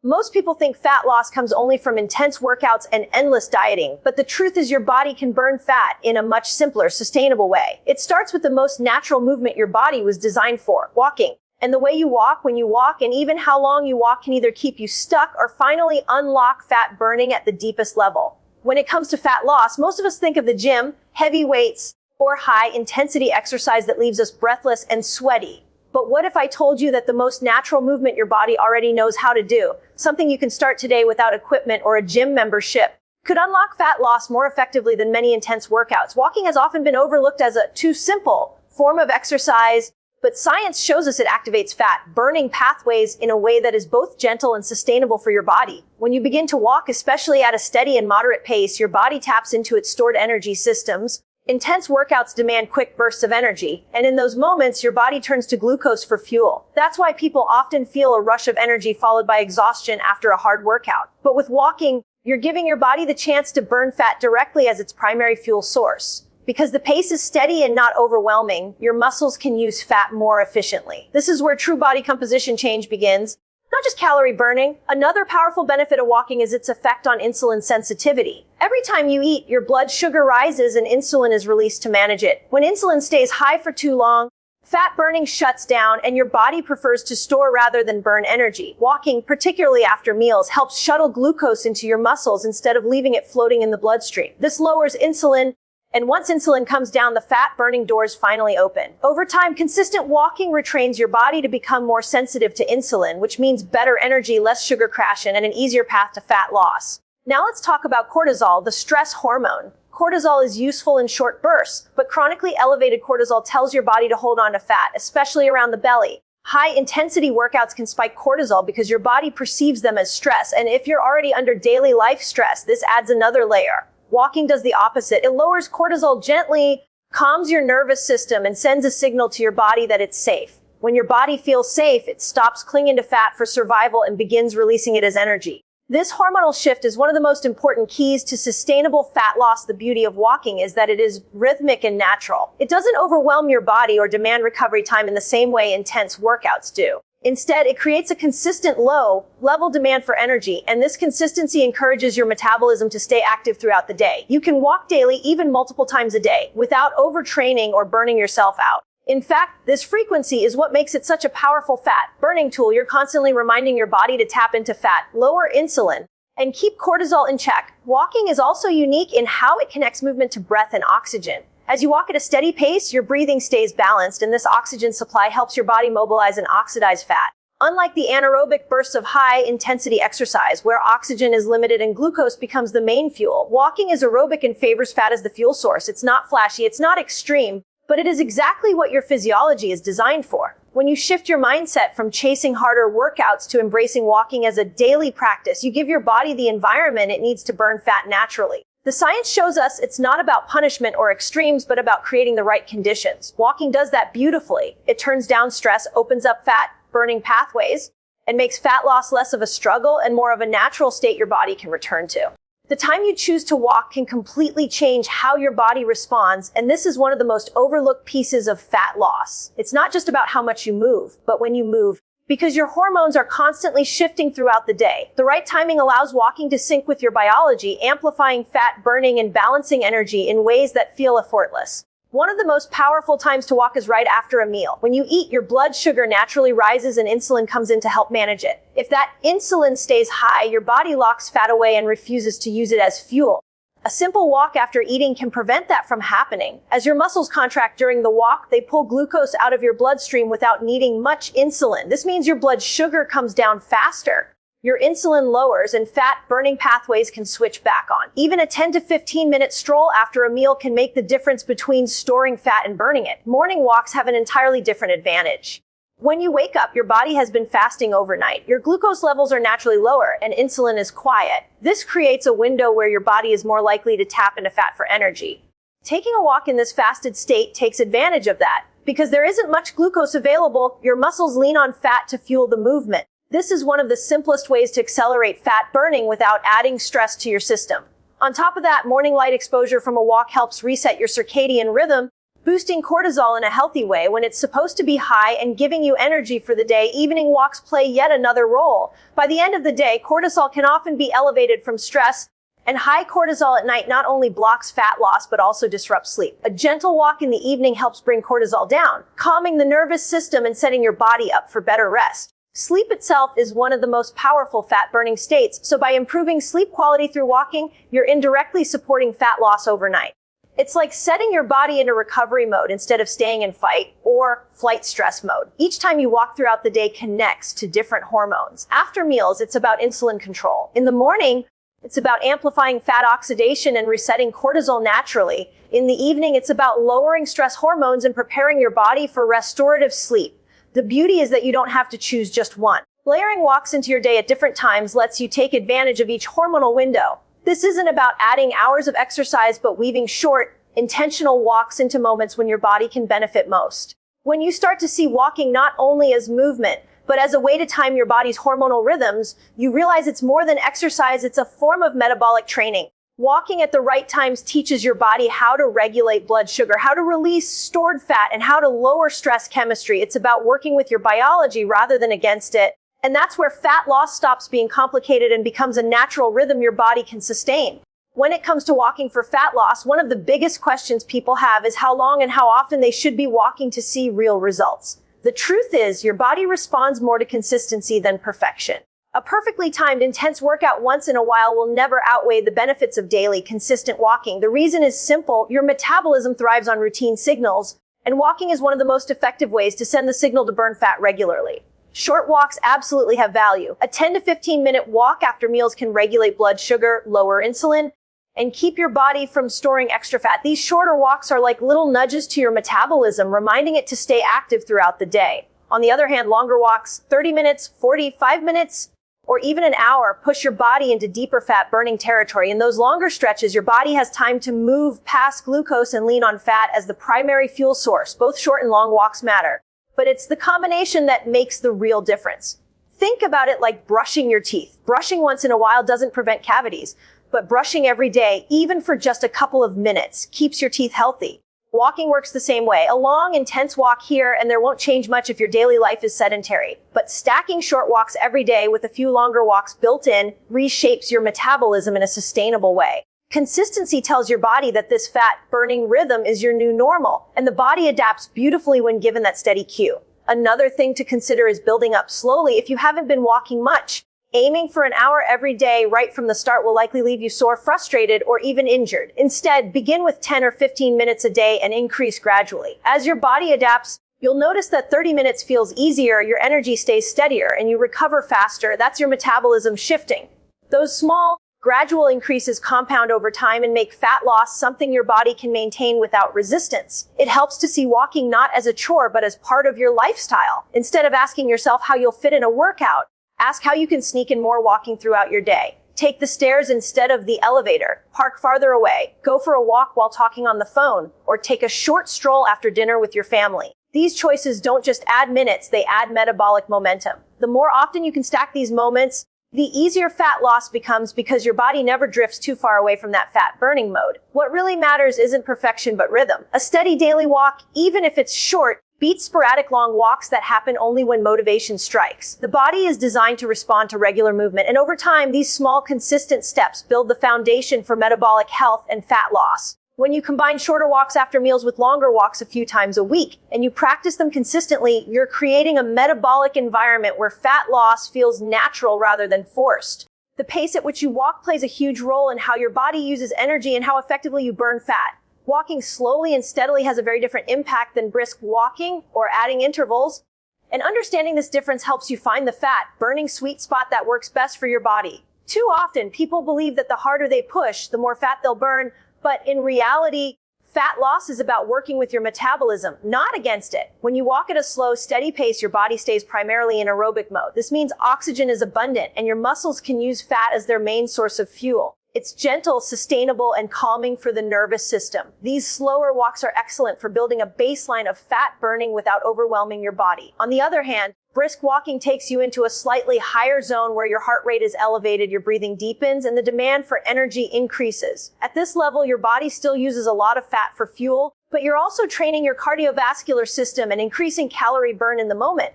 Most people think fat loss comes only from intense workouts and endless dieting, but the truth is your body can burn fat in a much simpler, sustainable way. It starts with the most natural movement your body was designed for, walking. And the way you walk, when you walk, and even how long you walk can either keep you stuck or finally unlock fat burning at the deepest level. When it comes to fat loss, most of us think of the gym, heavy weights, or high-intensity exercise that leaves us breathless and sweaty. But what if I told you that the most natural movement your body already knows how to do, something you can start today without equipment or a gym membership, could unlock fat loss more effectively than many intense workouts? Walking has often been overlooked as a too simple form of exercise, but science shows us it activates fat-burning pathways in a way that is both gentle and sustainable for your body. When you begin to walk, especially at a steady and moderate pace, your body taps into its stored energy systems. Intense workouts demand quick bursts of energy, and in those moments, your body turns to glucose for fuel. That's why people often feel a rush of energy followed by exhaustion after a hard workout. But with walking, you're giving your body the chance to burn fat directly as its primary fuel source. Because the pace is steady and not overwhelming, your muscles can use fat more efficiently. This is where true body composition change begins. Not just calorie burning. Another powerful benefit of walking is its effect on insulin sensitivity. Every time you eat, your blood sugar rises and insulin is released to manage it. When insulin stays high for too long, fat burning shuts down and your body prefers to store rather than burn energy. Walking, particularly after meals, helps shuttle glucose into your muscles instead of leaving it floating in the bloodstream. This lowers insulin, and once insulin comes down, the fat-burning doors finally open. Over time, consistent walking retrains your body to become more sensitive to insulin, which means better energy, less sugar crash, and an easier path to fat loss. Now let's talk about cortisol, the stress hormone. Cortisol is useful in short bursts, but chronically elevated cortisol tells your body to hold on to fat, especially around the belly. High-intensity workouts can spike cortisol because your body perceives them as stress, and if you're already under daily life stress, this adds another layer. Walking does the opposite. It lowers cortisol gently, calms your nervous system, and sends a signal to your body that it's safe. When your body feels safe, it stops clinging to fat for survival and begins releasing it as energy. This hormonal shift is one of the most important keys to sustainable fat loss. The beauty of walking is that it is rhythmic and natural. It doesn't overwhelm your body or demand recovery time in the same way intense workouts do. Instead, it creates a consistent low-level demand for energy, and this consistency encourages your metabolism to stay active throughout the day. You can walk daily, even multiple times a day, without overtraining or burning yourself out. In fact, this frequency is what makes it such a powerful fat-burning tool. You're constantly reminding your body to tap into fat, lower insulin, and keep cortisol in check. Walking is also unique in how it connects movement to breath and oxygen. As you walk at a steady pace, your breathing stays balanced, and this oxygen supply helps your body mobilize and oxidize fat. Unlike the anaerobic bursts of high-intensity exercise, where oxygen is limited and glucose becomes the main fuel, walking is aerobic and favors fat as the fuel source. It's not flashy, it's not extreme, but it is exactly what your physiology is designed for. When you shift your mindset from chasing harder workouts to embracing walking as a daily practice, you give your body the environment it needs to burn fat naturally. The science shows us it's not about punishment or extremes, but about creating the right conditions. Walking does that beautifully. It turns down stress, opens up fat-burning pathways, and makes fat loss less of a struggle and more of a natural state your body can return to. The time you choose to walk can completely change how your body responds, and this is one of the most overlooked pieces of fat loss. It's not just about how much you move, but when you move, because your hormones are constantly shifting throughout the day. The right timing allows walking to sync with your biology, amplifying fat burning and balancing energy in ways that feel effortless. One of the most powerful times to walk is right after a meal. When you eat, your blood sugar naturally rises and insulin comes in to help manage it. If that insulin stays high, your body locks fat away and refuses to use it as fuel. A simple walk after eating can prevent that from happening. As your muscles contract during the walk, they pull glucose out of your bloodstream without needing much insulin. This means your blood sugar comes down faster. Your insulin lowers and fat-burning pathways can switch back on. Even a 10 to 15-minute stroll after a meal can make the difference between storing fat and burning it. Morning walks have an entirely different advantage. When you wake up, your body has been fasting overnight. Your glucose levels are naturally lower and insulin is quiet. This creates a window where your body is more likely to tap into fat for energy. Taking a walk in this fasted state takes advantage of that. Because there isn't much glucose available, your muscles lean on fat to fuel the movement. This is one of the simplest ways to accelerate fat burning without adding stress to your system. On top of that, morning light exposure from a walk helps reset your circadian rhythm. boosting cortisol in a healthy way when it's supposed to be high and giving you energy for the day. Evening walks play yet another role. By the end of the day, cortisol can often be elevated from stress, and high cortisol at night not only blocks fat loss but also disrupts sleep. A gentle walk in the evening helps bring cortisol down, calming the nervous system and setting your body up for better rest. Sleep itself is one of the most powerful fat-burning states, so by improving sleep quality through walking, you're indirectly supporting fat loss overnight. It's like setting your body into recovery mode instead of staying in fight or flight stress mode. Each time you walk throughout the day connects to different hormones. After meals, it's about insulin control. In the morning, it's about amplifying fat oxidation and resetting cortisol naturally. In the evening, it's about lowering stress hormones and preparing your body for restorative sleep. The beauty is that you don't have to choose just one. Layering walks into your day at different times lets you take advantage of each hormonal window. This isn't about adding hours of exercise, but weaving short, intentional walks into moments when your body can benefit most. When you start to see walking not only as movement, but as a way to time your body's hormonal rhythms, you realize it's more than exercise, it's a form of metabolic training. Walking at the right times teaches your body how to regulate blood sugar, how to release stored fat, and how to lower stress chemistry. It's about working with your biology rather than against it. And that's where fat loss stops being complicated and becomes a natural rhythm your body can sustain. When it comes to walking for fat loss, one of the biggest questions people have is how long and how often they should be walking to see real results. The truth is, your body responds more to consistency than perfection. A perfectly timed, intense workout once in a while will never outweigh the benefits of daily, consistent walking. The reason is simple. Your metabolism thrives on routine signals, and walking is one of the most effective ways to send the signal to burn fat regularly. Short walks absolutely have value. A 10 to 15 minute walk after meals can regulate blood sugar, lower insulin, and keep your body from storing extra fat. These shorter walks are like little nudges to your metabolism, reminding it to stay active throughout the day. On the other hand, longer walks, 30 minutes, 45 minutes, or even an hour, push your body into deeper fat-burning territory. In those longer stretches, your body has time to move past glucose and lean on fat as the primary fuel source. Both short and long walks matter, but it's the combination that makes the real difference. Think about it like brushing your teeth. Brushing once in a while doesn't prevent cavities, but brushing every day, even for just a couple of minutes, keeps your teeth healthy. Walking works the same way. A long, intense walk here, and there won't change much if your daily life is sedentary. But stacking short walks every day with a few longer walks built in reshapes your metabolism in a sustainable way. Consistency tells your body that this fat-burning rhythm is your new normal, and the body adapts beautifully when given that steady cue. Another thing to consider is building up slowly. If you haven't been walking much, aiming for an hour every day right from the start will likely leave you sore, frustrated, or even injured. Instead, begin with 10 or 15 minutes a day and increase gradually. As your body adapts, you'll notice that 30 minutes feels easier, your energy stays steadier, and you recover faster. That's your metabolism shifting. Those small, gradual increases compound over time and make fat loss something your body can maintain without resistance. It helps to see walking not as a chore, but as part of your lifestyle. Instead of asking yourself how you'll fit in a workout, ask how you can sneak in more walking throughout your day. Take the stairs instead of the elevator. Park farther away. Go for a walk while talking on the phone, or take a short stroll after dinner with your family. These choices don't just add minutes, they add metabolic momentum. The more often you can stack these moments, the easier fat loss becomes because your body never drifts too far away from that fat burning mode. What really matters isn't perfection but rhythm. A steady daily walk, even if it's short, beats sporadic long walks that happen only when motivation strikes. The body is designed to respond to regular movement, and over time, these small, consistent steps build the foundation for metabolic health and fat loss. When you combine shorter walks after meals with longer walks a few times a week, and you practice them consistently, you're creating a metabolic environment where fat loss feels natural rather than forced. The pace at which you walk plays a huge role in how your body uses energy and how effectively you burn fat. Walking slowly and steadily has a very different impact than brisk walking or adding intervals. And understanding this difference helps you find the fat-burning sweet spot that works best for your body. Too often, people believe that the harder they push, the more fat they'll burn. But in reality, fat loss is about working with your metabolism, not against it. When you walk at a slow, steady pace, your body stays primarily in aerobic mode. This means oxygen is abundant, and your muscles can use fat as their main source of fuel. It's gentle, sustainable, and calming for the nervous system. These slower walks are excellent for building a baseline of fat burning without overwhelming your body. On the other hand, brisk walking takes you into a slightly higher zone where your heart rate is elevated, your breathing deepens, and the demand for energy increases. At this level, your body still uses a lot of fat for fuel, but you're also training your cardiovascular system and increasing calorie burn in the moment.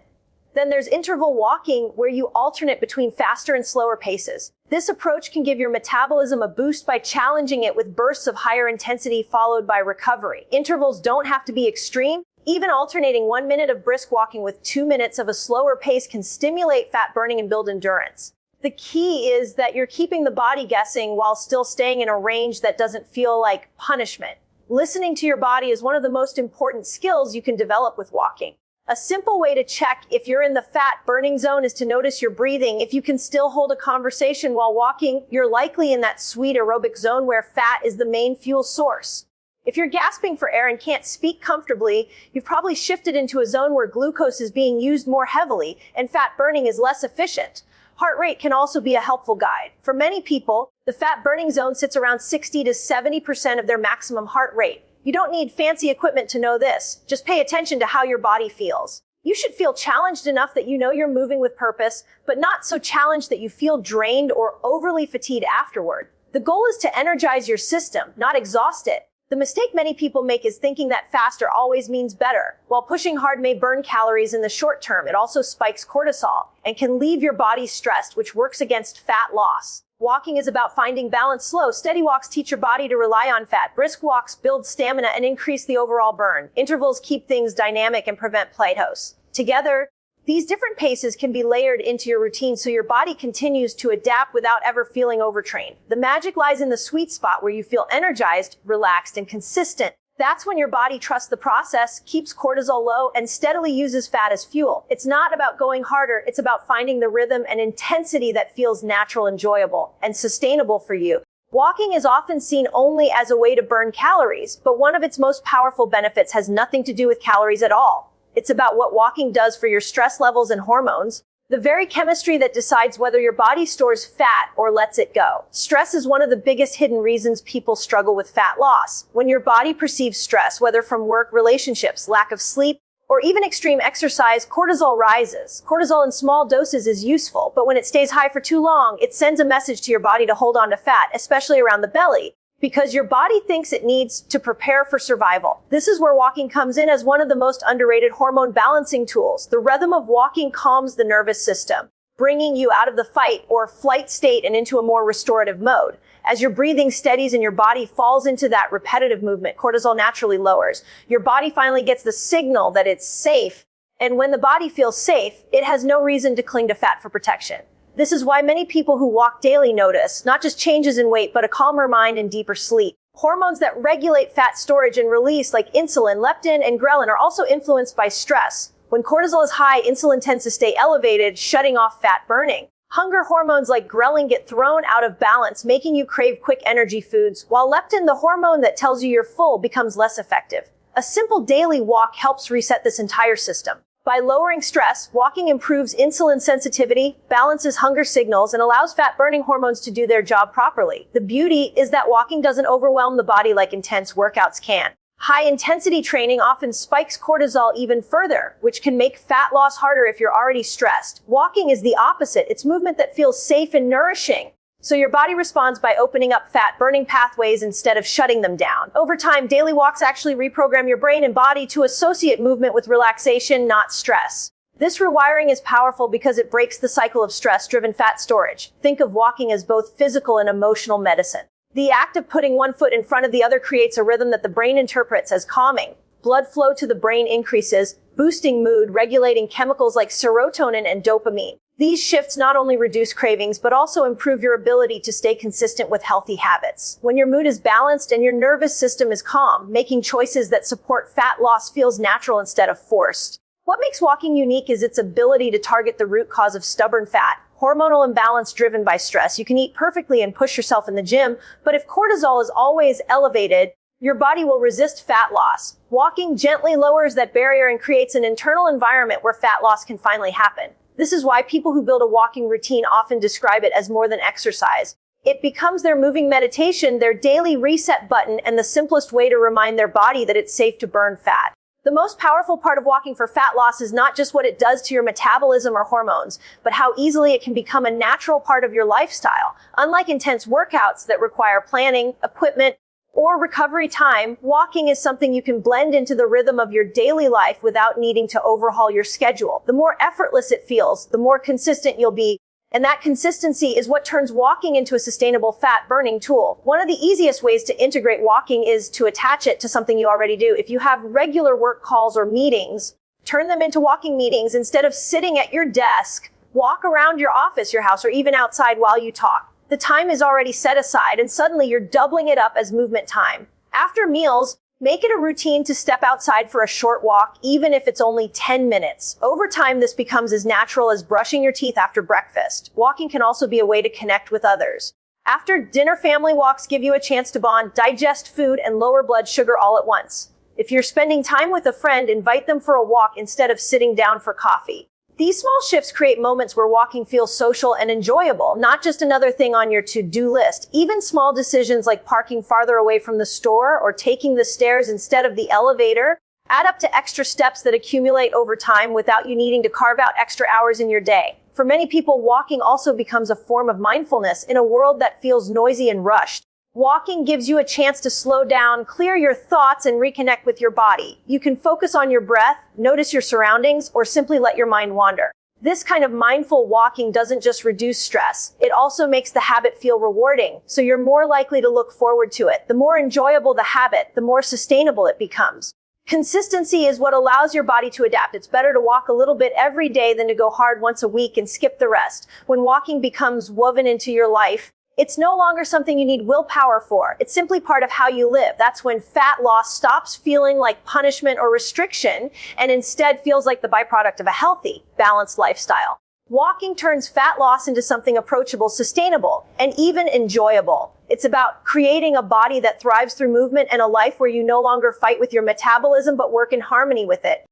Then there's interval walking, where you alternate between faster and slower paces. This approach can give your metabolism a boost by challenging it with bursts of higher intensity followed by recovery. Intervals don't have to be extreme. Even alternating 1 minute of brisk walking with 2 minutes of a slower pace can stimulate fat burning and build endurance. The key is that you're keeping the body guessing while still staying in a range that doesn't feel like punishment. Listening to your body is one of the most important skills you can develop with walking. A simple way to check if you're in the fat burning zone is to notice your breathing. If you can still hold a conversation while walking, you're likely in that sweet aerobic zone where fat is the main fuel source. If you're gasping for air and can't speak comfortably, you've probably shifted into a zone where glucose is being used more heavily and fat burning is less efficient. Heart rate can also be a helpful guide. For many people, the fat burning zone sits around 60 to 70% of their maximum heart rate. You don't need fancy equipment to know this. Just pay attention to how your body feels. You should feel challenged enough that you know you're moving with purpose, but not so challenged that you feel drained or overly fatigued afterward. The goal is to energize your system, not exhaust it. The mistake many people make is thinking that faster always means better. While pushing hard may burn calories in the short term, it also spikes cortisol and can leave your body stressed, which works against fat loss. Walking is about finding balance. Slow, steady walks teach your body to rely on fat. Brisk walks build stamina and increase the overall burn. Intervals keep things dynamic and prevent plateaus. Together, these different paces can be layered into your routine so your body continues to adapt without ever feeling overtrained. The magic lies in the sweet spot where you feel energized, relaxed, and consistent. That's when your body trusts the process, keeps cortisol low, and steadily uses fat as fuel. It's not about going harder, it's about finding the rhythm and intensity that feels natural, enjoyable, and sustainable for you. Walking is often seen only as a way to burn calories, but one of its most powerful benefits has nothing to do with calories at all. It's about what walking does for your stress levels and hormones, the very chemistry that decides whether your body stores fat or lets it go. Stress is one of the biggest hidden reasons people struggle with fat loss. When your body perceives stress, whether from work, relationships, lack of sleep, or even extreme exercise, cortisol rises. Cortisol in small doses is useful, but when it stays high for too long, it sends a message to your body to hold on to fat, especially around the belly, because your body thinks it needs to prepare for survival. This is where walking comes in as one of the most underrated hormone balancing tools. The rhythm of walking calms the nervous system, bringing you out of the fight or flight state and into a more restorative mode. As your breathing steadies and your body falls into that repetitive movement, cortisol naturally lowers. Your body finally gets the signal that it's safe. And when the body feels safe, it has no reason to cling to fat for protection. This is why many people who walk daily notice not just changes in weight, but a calmer mind and deeper sleep. Hormones that regulate fat storage and release, like insulin, leptin, and ghrelin, are also influenced by stress. When cortisol is high, insulin tends to stay elevated, shutting off fat burning. Hunger hormones like ghrelin get thrown out of balance, making you crave quick energy foods, while leptin, the hormone that tells you you're full, becomes less effective. A simple daily walk helps reset this entire system. By lowering stress, walking improves insulin sensitivity, balances hunger signals, and allows fat-burning hormones to do their job properly. The beauty is that walking doesn't overwhelm the body like intense workouts can. High-intensity training often spikes cortisol even further, which can make fat loss harder if you're already stressed. Walking is the opposite. It's movement that feels safe and nourishing. So your body responds by opening up fat-burning pathways instead of shutting them down. Over time, daily walks actually reprogram your brain and body to associate movement with relaxation, not stress. This rewiring is powerful because it breaks the cycle of stress-driven fat storage. Think of walking as both physical and emotional medicine. The act of putting one foot in front of the other creates a rhythm that the brain interprets as calming. Blood flow to the brain increases, boosting mood, regulating chemicals like serotonin and dopamine. These shifts not only reduce cravings, but also improve your ability to stay consistent with healthy habits. When your mood is balanced and your nervous system is calm, making choices that support fat loss feels natural instead of forced. What makes walking unique is its ability to target the root cause of stubborn fat, hormonal imbalance driven by stress. You can eat perfectly and push yourself in the gym, but if cortisol is always elevated, your body will resist fat loss. Walking gently lowers that barrier and creates an internal environment where fat loss can finally happen. This is why people who build a walking routine often describe it as more than exercise. It becomes their moving meditation, their daily reset button, and the simplest way to remind their body that it's safe to burn fat. The most powerful part of walking for fat loss is not just what it does to your metabolism or hormones, but how easily it can become a natural part of your lifestyle. Unlike intense workouts that require planning, equipment, Or recovery time, walking is something you can blend into the rhythm of your daily life without needing to overhaul your schedule. The more effortless it feels, the more consistent you'll be. And that consistency is what turns walking into a sustainable fat burning tool. One of the easiest ways to integrate walking is to attach it to something you already do. If you have regular work calls or meetings, turn them into walking meetings. Instead of sitting at your desk, walk around your office, your house, or even outside while you talk. The time is already set aside, and suddenly you're doubling it up as movement time. After meals, make it a routine to step outside for a short walk, even if it's only 10 minutes. Over time, this becomes as natural as brushing your teeth after breakfast. Walking can also be a way to connect with others. After dinner, family walks give you a chance to bond, digest food, and lower blood sugar all at once. If you're spending time with a friend, invite them for a walk instead of sitting down for coffee. These small shifts create moments where walking feels social and enjoyable, not just another thing on your to-do list. Even small decisions like parking farther away from the store or taking the stairs instead of the elevator add up to extra steps that accumulate over time without you needing to carve out extra hours in your day. For many people, walking also becomes a form of mindfulness in a world that feels noisy and rushed. Walking gives you a chance to slow down, clear your thoughts, and reconnect with your body. You can focus on your breath, notice your surroundings, or simply let your mind wander. This kind of mindful walking doesn't just reduce stress. It also makes the habit feel rewarding, so you're more likely to look forward to it. The more enjoyable the habit, the more sustainable it becomes. Consistency is what allows your body to adapt. It's better to walk a little bit every day than to go hard once a week and skip the rest. When walking becomes woven into your life, it's no longer something you need willpower for. It's simply part of how you live. That's when fat loss stops feeling like punishment or restriction and instead feels like the byproduct of a healthy, balanced lifestyle. Walking turns fat loss into something approachable, sustainable, and even enjoyable. It's about creating a body that thrives through movement and a life where you no longer fight with your metabolism but work in harmony with it.